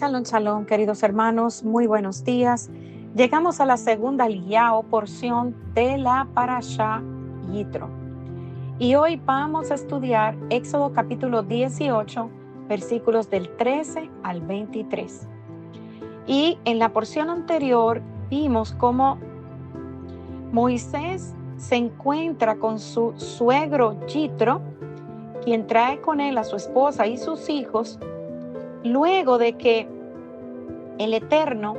Shalom, shalom, queridos hermanos, muy buenos días. Llegamos a la segunda liá o porción de la Parashá Yitro. Y hoy vamos a estudiar Éxodo capítulo 18, versículos del 13 al 23. Y en la porción anterior vimos cómo Moisés se encuentra con su suegro Yitro, quien trae con él a su esposa y sus hijos, luego de que el Eterno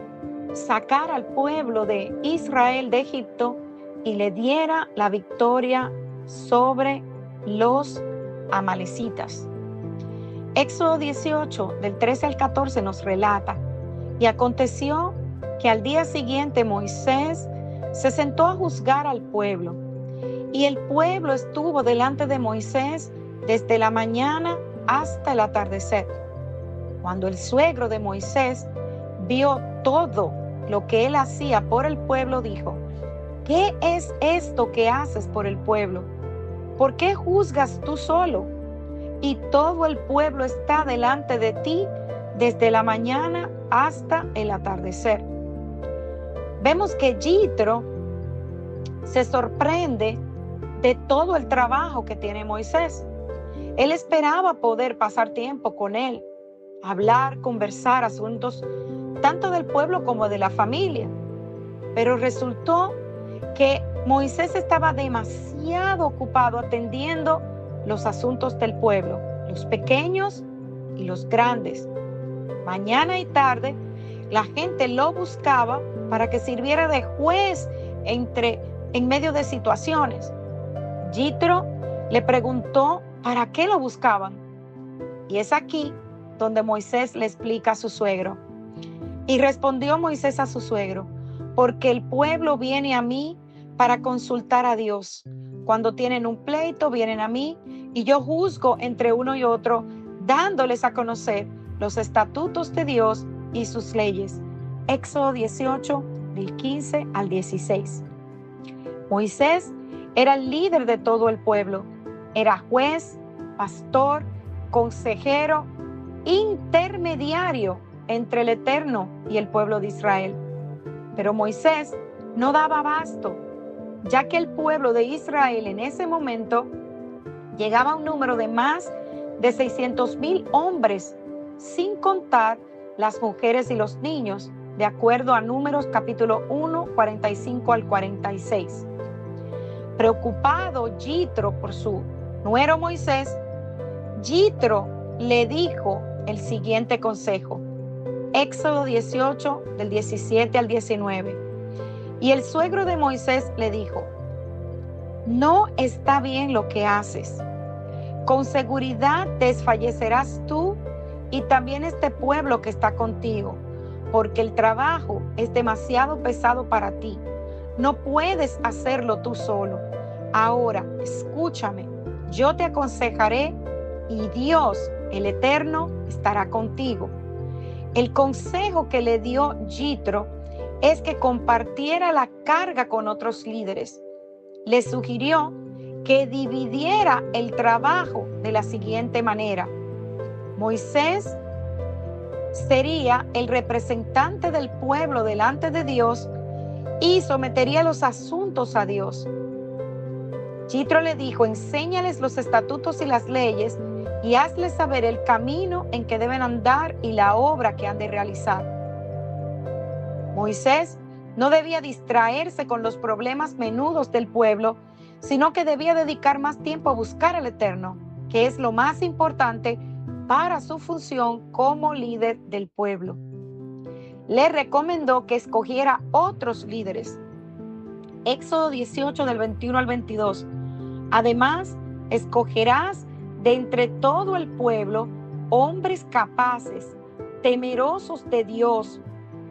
sacara al pueblo de Israel de Egipto y le diera la victoria sobre los amalecitas. Éxodo 18, del 13 al 14 nos relata: y aconteció que al día siguiente Moisés se sentó a juzgar al pueblo, y el pueblo estuvo delante de Moisés desde la mañana hasta el atardecer. Cuando el suegro de Moisés vio todo lo que él hacía por el pueblo, dijo: ¿qué es esto que haces por el pueblo? ¿Por qué juzgas tú solo? Y todo el pueblo está delante de ti desde la mañana hasta el atardecer. Vemos que Yitro se sorprende de todo el trabajo que tiene Moisés. Él esperaba poder pasar tiempo con él, hablar, conversar asuntos tanto del pueblo como de la familia. Pero resultó que Moisés estaba demasiado ocupado atendiendo los asuntos del pueblo, los pequeños y los grandes. Mañana y tarde la gente lo buscaba para que sirviera de juez en medio de situaciones. Yitro le preguntó para qué lo buscaban. Y es aquí donde Moisés le explica a su suegro. Y respondió Moisés a su suegro: porque el pueblo viene a mí para consultar a Dios. Cuando tienen un pleito, vienen a mí y yo juzgo entre uno y otro, dándoles a conocer los estatutos de Dios y sus leyes. Éxodo 18, del 15 al 16. Moisés era el líder de todo el pueblo. Era juez, pastor, consejero, intermediario entre el Eterno y el pueblo de Israel. Pero Moisés no daba abasto, ya que el pueblo de Israel en ese momento llegaba a un número de más de 600,000 hombres, sin contar las mujeres y los niños, de acuerdo a Números capítulo 1, 45 al 46. Preocupado Yitro por su nuero Moisés, Yitro le dijo el siguiente consejo. Éxodo 18, del 17 al 19. Y el suegro de Moisés le dijo: no está bien lo que haces. Con seguridad desfallecerás tú y también este pueblo que está contigo, porque el trabajo es demasiado pesado para ti. No puedes hacerlo tú solo. Ahora, escúchame, yo te aconsejaré y Dios, el Eterno, estará contigo. El consejo que le dio Yitro es que compartiera la carga con otros líderes. Le sugirió que dividiera el trabajo de la siguiente manera. Moisés sería el representante del pueblo delante de Dios y sometería los asuntos a Dios. Yitro le dijo: enséñales los estatutos y las leyes y hazles saber el camino en que deben andar y la obra que han de realizar. Moisés no debía distraerse con los problemas menudos del pueblo, sino que debía dedicar más tiempo a buscar al Eterno, que es lo más importante para su función como líder del pueblo. Le recomendó que escogiera otros líderes. Éxodo 18, del 21 al 22. Además, escogerás de entre todo el pueblo hombres capaces, temerosos de Dios,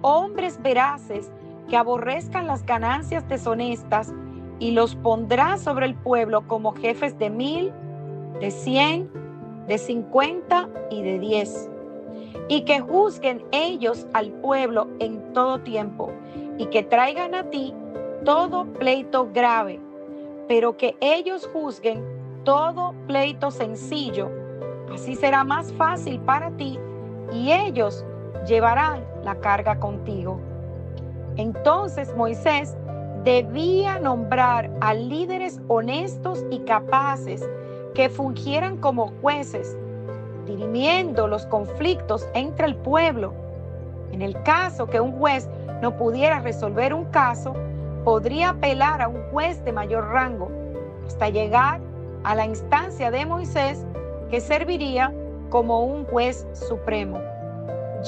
hombres veraces que aborrezcan las ganancias deshonestas, y los pondrás sobre el pueblo como jefes de 1,000, de 100, de 50 y de 10. Y que juzguen ellos al pueblo en todo tiempo, y que traigan a ti todo pleito grave, pero que ellos juzguen todo pleito sencillo. Así será más fácil para ti y ellos llevarán la carga contigo. Entonces Moisés debía nombrar a líderes honestos y capaces que fungieran como jueces, dirimiendo los conflictos entre el pueblo. En el caso que un juez no pudiera resolver un caso, podría apelar a un juez de mayor rango, hasta llegar a la instancia de Moisés, que serviría como un juez supremo.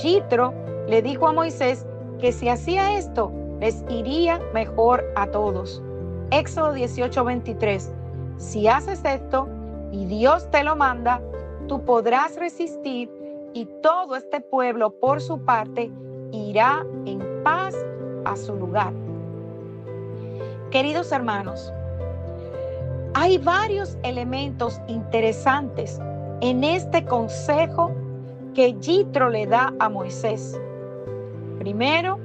Yitro le dijo a Moisés que si hacía esto, les iría mejor a todos. Éxodo 18:23. Si haces esto y Dios te lo manda, tú podrás resistir y todo este pueblo por su parte irá en paz a su lugar. Queridos hermanos, hay varios elementos interesantes en este consejo que Yitro le da a Moisés. Primero,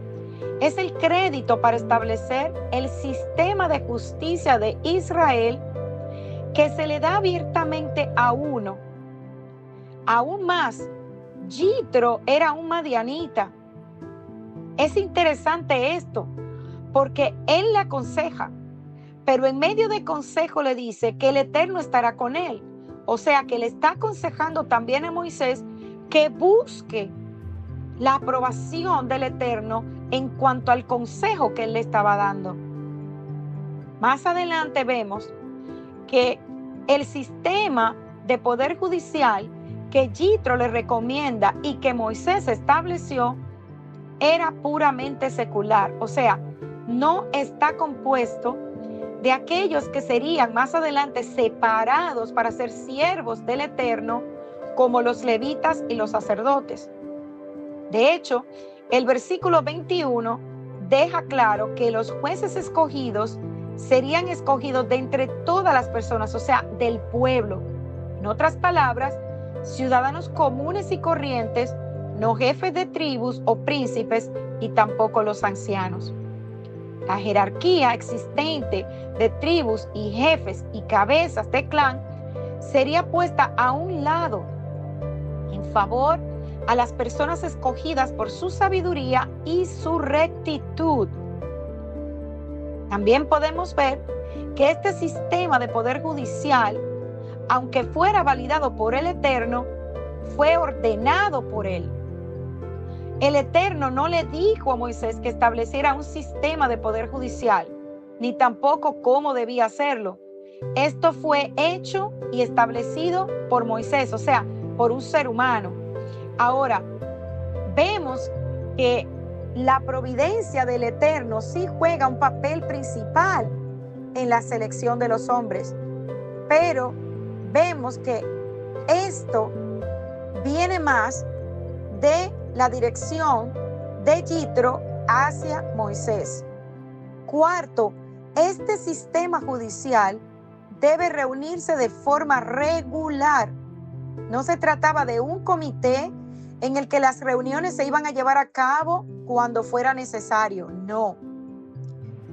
es el crédito para establecer el sistema de justicia de Israel que se le da abiertamente a uno. Aún más, Yitro era un madianita. Es interesante esto, porque él le aconseja, pero en medio de consejo le dice que el Eterno estará con él. O sea, que le está aconsejando también a Moisés que busque la aprobación del Eterno en cuanto al consejo que él le estaba dando. Más adelante vemos que el sistema de poder judicial que Yitro le recomienda y que Moisés estableció era puramente secular, o sea, no está compuesto de aquellos que serían más adelante separados para ser siervos del Eterno, como los levitas y los sacerdotes. De hecho, el versículo 21 deja claro que los jueces escogidos serían escogidos de entre todas las personas, o sea, del pueblo. En otras palabras, ciudadanos comunes y corrientes, no jefes de tribus o príncipes y tampoco los ancianos. La jerarquía existente de tribus y jefes y cabezas de clan sería puesta a un lado en favor a las personas escogidas por su sabiduría y su rectitud. También podemos ver que este sistema de poder judicial, aunque fuera validado por el Eterno, fue ordenado por él. El Eterno no le dijo a Moisés que estableciera un sistema de poder judicial, ni tampoco cómo debía hacerlo. Esto fue hecho y establecido por Moisés, o sea, por un ser humano. Ahora, vemos que la providencia del Eterno sí juega un papel principal en la selección de los hombres, pero vemos que esto viene más de la dirección de Yitro hacia Moisés. Cuarto, este sistema judicial debe reunirse de forma regular. No se trataba de un comité en el que las reuniones se iban a llevar a cabo cuando fuera necesario. No.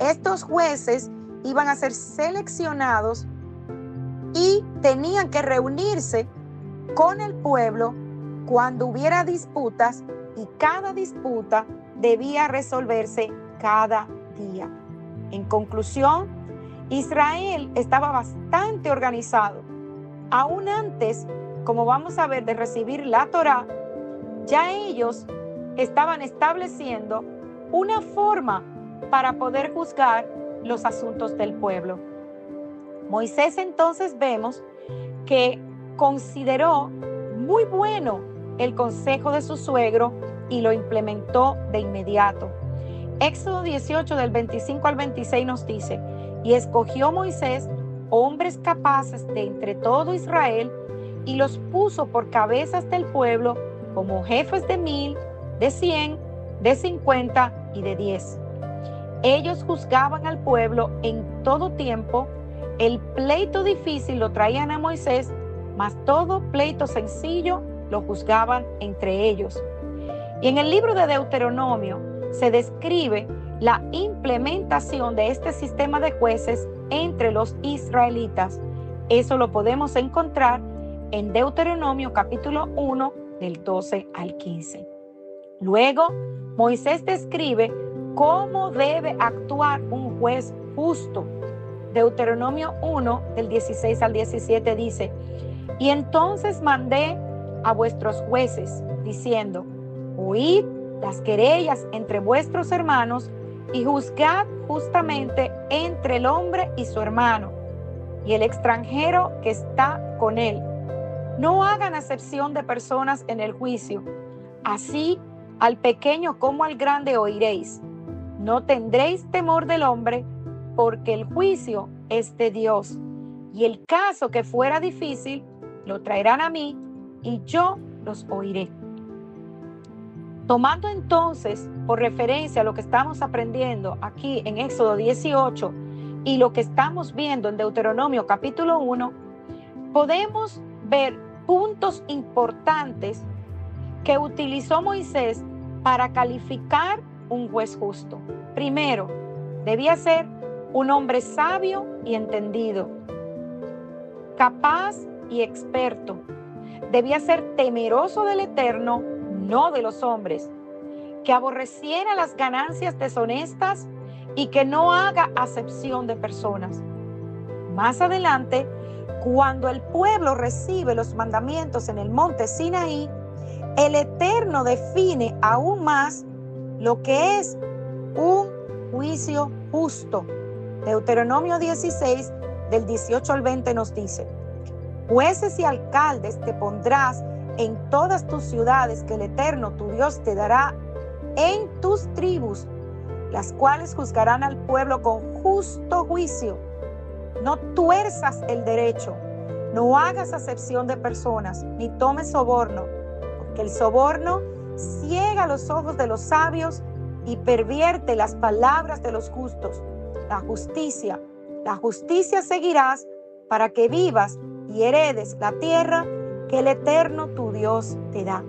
Estos jueces iban a ser seleccionados y tenían que reunirse con el pueblo cuando hubiera disputas, y cada disputa debía resolverse cada día. En conclusión, Israel estaba bastante organizado. Aún antes, como vamos a ver, de recibir la Torá, ya ellos estaban estableciendo una forma para poder juzgar los asuntos del pueblo. Moisés entonces vemos que consideró muy bueno el consejo de su suegro y lo implementó de inmediato. Éxodo 18 del 25 al 26 nos dice: y escogió Moisés hombres capaces de entre todo Israel y los puso por cabezas del pueblo como jefes de 1000, de 100, de 50 y de 10. Ellos juzgaban al pueblo en todo tiempo. El pleito difícil lo traían a Moisés, mas todo pleito sencillo lo juzgaban entre ellos. Y en el libro de Deuteronomio se describe la implementación de este sistema de jueces entre los israelitas. Eso lo podemos encontrar en Deuteronomio capítulo 1 del 12 al 15. Luego, Moisés describe cómo debe actuar un juez justo. Deuteronomio 1, del 16 al 17 dice: y entonces mandé a vuestros jueces, diciendo: oíd las querellas entre vuestros hermanos y juzgad justamente entre el hombre y su hermano y el extranjero que está con él. No hagan acepción de personas en el juicio. Así al pequeño como al grande oiréis. No tendréis temor del hombre, porque el juicio es de Dios. Y el caso que fuera difícil, lo traerán a mí, y yo los oiré. Tomando entonces por referencia lo que estamos aprendiendo aquí en Éxodo 18 y lo que estamos viendo en Deuteronomio capítulo 1, podemos ver puntos importantes que utilizó Moisés para calificar un juez justo. Primero, debía ser un hombre sabio y entendido, capaz y experto. Debía ser temeroso del Eterno, no de los hombres, que aborreciera las ganancias deshonestas y que no haga acepción de personas. Más adelante, cuando el pueblo recibe los mandamientos en el monte Sinaí, el Eterno define aún más lo que es un juicio justo. Deuteronomio 16, del 18 al 20 nos dice: jueces y alcaldes te pondrás en todas tus ciudades que el Eterno tu Dios te dará en tus tribus, las cuales juzgarán al pueblo con justo juicio. No tuerzas el derecho, no hagas acepción de personas, ni tomes soborno, porque el soborno ciega los ojos de los sabios y pervierte las palabras de los justos. La justicia seguirás para que vivas y heredes la tierra que el Eterno tu Dios te da.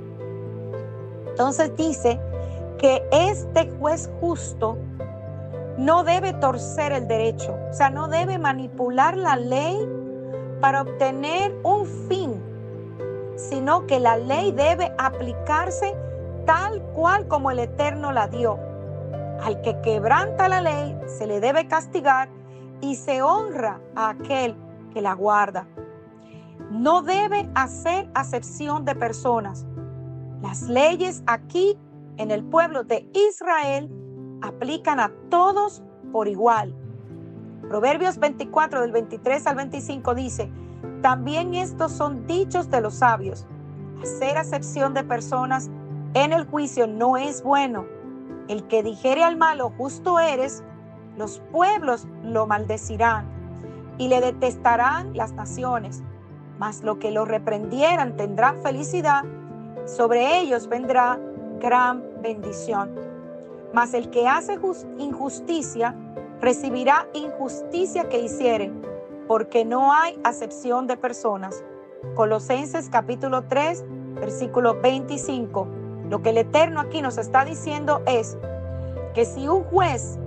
Entonces dice que este juez justo no debe torcer el derecho, o sea, no debe manipular la ley para obtener un fin, sino que la ley debe aplicarse tal cual como el Eterno la dio. Al que quebranta la ley se le debe castigar y se honra a aquel que la guarda. No debe hacer acepción de personas. Las leyes aquí en el pueblo de Israel aplican a todos por igual. Proverbios 24 del 23 al 25 dice: también estos son dichos de los sabios. Hacer acepción de personas en el juicio no es bueno. El que dijere al malo justo eres, los pueblos lo maldecirán y le detestarán las naciones. Mas lo que lo reprendieran tendrán felicidad, sobre ellos vendrá gran bendición. Mas el que hace injusticia recibirá injusticia que hiciere, porque no hay acepción de personas. Colosenses capítulo 3, versículo 25. Lo que el Eterno aquí nos está diciendo es que si un juez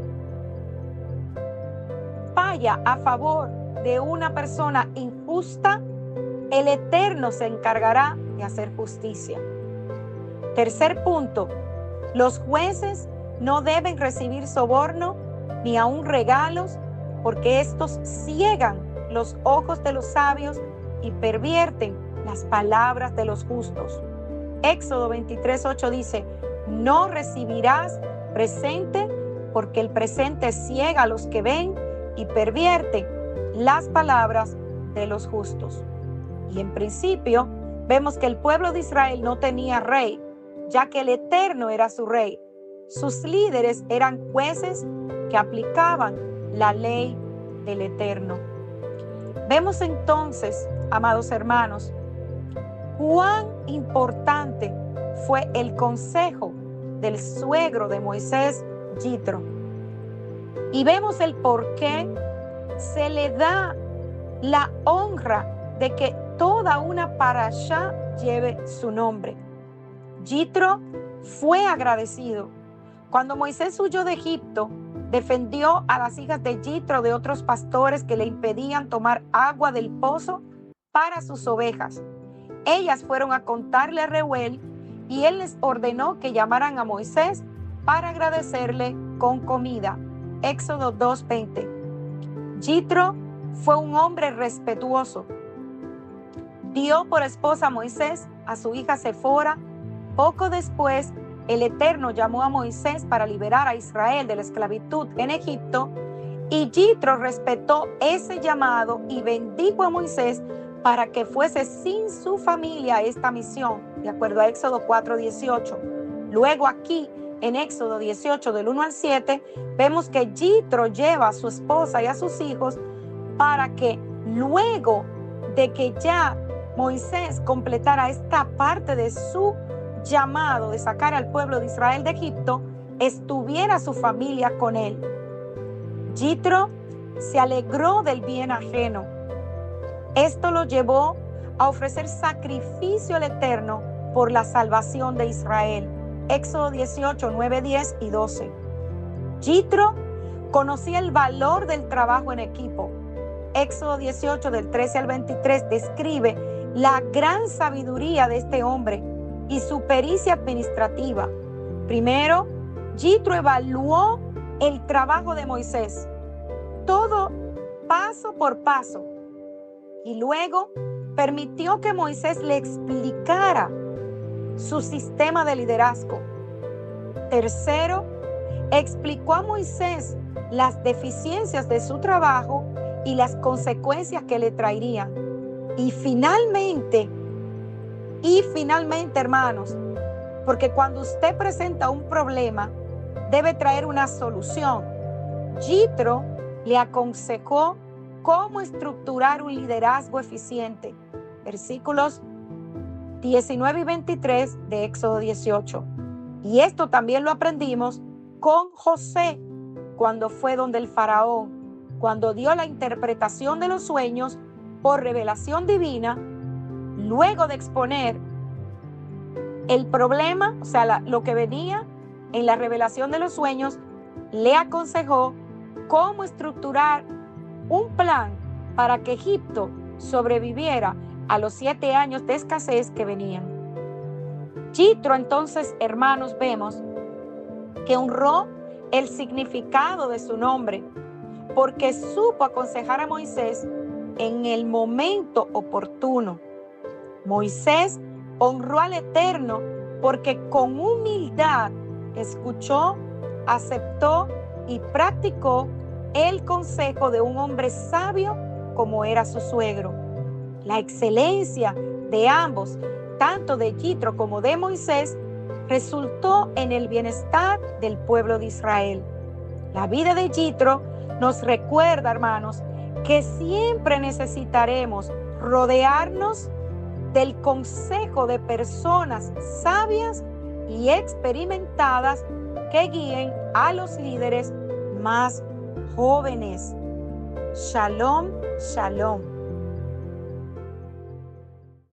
falla a favor de una persona injusta, el Eterno se encargará de hacer justicia. Tercer punto, los jueces no deben recibir soborno ni aun regalos, porque estos ciegan los ojos de los sabios y pervierten las palabras de los justos. Éxodo 23:8 dice: no recibirás presente, porque el presente ciega a los que ven y pervierte las palabras de los justos. Y en principio vemos que el pueblo de Israel no tenía rey, ya que el Eterno era su rey. Sus líderes eran jueces que aplicaban la ley del Eterno. Vemos entonces, amados hermanos, cuán importante fue el consejo del suegro de Moisés, Yitro. Y vemos el por qué se le da la honra de que toda una parashá lleve su nombre. Yitro fue agradecido. Cuando Moisés huyó de Egipto, defendió a las hijas de Yitro de otros pastores que le impedían tomar agua del pozo para sus ovejas. Ellas fueron a contarle a Reuel y él les ordenó que llamaran a Moisés para agradecerle con comida. Éxodo 2:20. Yitro fue un hombre respetuoso. Dio por esposa a Moisés a su hija Sefora. Poco después, el Eterno llamó a Moisés para liberar a Israel de la esclavitud en Egipto, y Yitro respetó ese llamado y bendijo a Moisés para que fuese sin su familia a esta misión, de acuerdo a Éxodo 4:18. Luego aquí, en Éxodo 18, del 1 al 7, vemos que Yitro lleva a su esposa y a sus hijos para que luego de que ya Moisés completara esta parte de su llamado de sacar al pueblo de Israel de Egipto, estuviera su familia con él. Yitro se alegró del bien ajeno. Esto lo llevó a ofrecer sacrificio al Eterno por la salvación de Israel. Éxodo 18, 9, 10 y 12. Yitro conocía el valor del trabajo en equipo. Éxodo 18, del 13 al 23, describe la gran sabiduría de este hombre y su pericia administrativa. Primero, Yitro evaluó el trabajo de Moisés, todo paso por paso, y luego permitió que Moisés le explicara su sistema de liderazgo. Tercero, explicó a Moisés las deficiencias de su trabajo y las consecuencias que le traerían. Y finalmente, hermanos, porque cuando usted presenta un problema, debe traer una solución. Yitro le aconsejó cómo estructurar un liderazgo eficiente. Versículos 19 y 23 de Éxodo 18. Y esto también lo aprendimos con José cuando fue donde el faraón, cuando dio la interpretación de los sueños por revelación divina. Luego de exponer el problema, o sea, lo que venía en la revelación de los sueños, le aconsejó cómo estructurar un plan para que Egipto sobreviviera a los 7 años de escasez que venían. Yitro, entonces, hermanos, vemos que honró el significado de su nombre, porque supo aconsejar a Moisés en el momento oportuno. Moisés honró al Eterno porque con humildad escuchó, aceptó y practicó el consejo de un hombre sabio como era su suegro. La excelencia de ambos, tanto de Yitro como de Moisés, resultó en el bienestar del pueblo de Israel. La vida de Yitro nos recuerda, hermanos, que siempre necesitaremos rodearnos del consejo de personas sabias y experimentadas que guíen a los líderes más jóvenes. Shalom, shalom.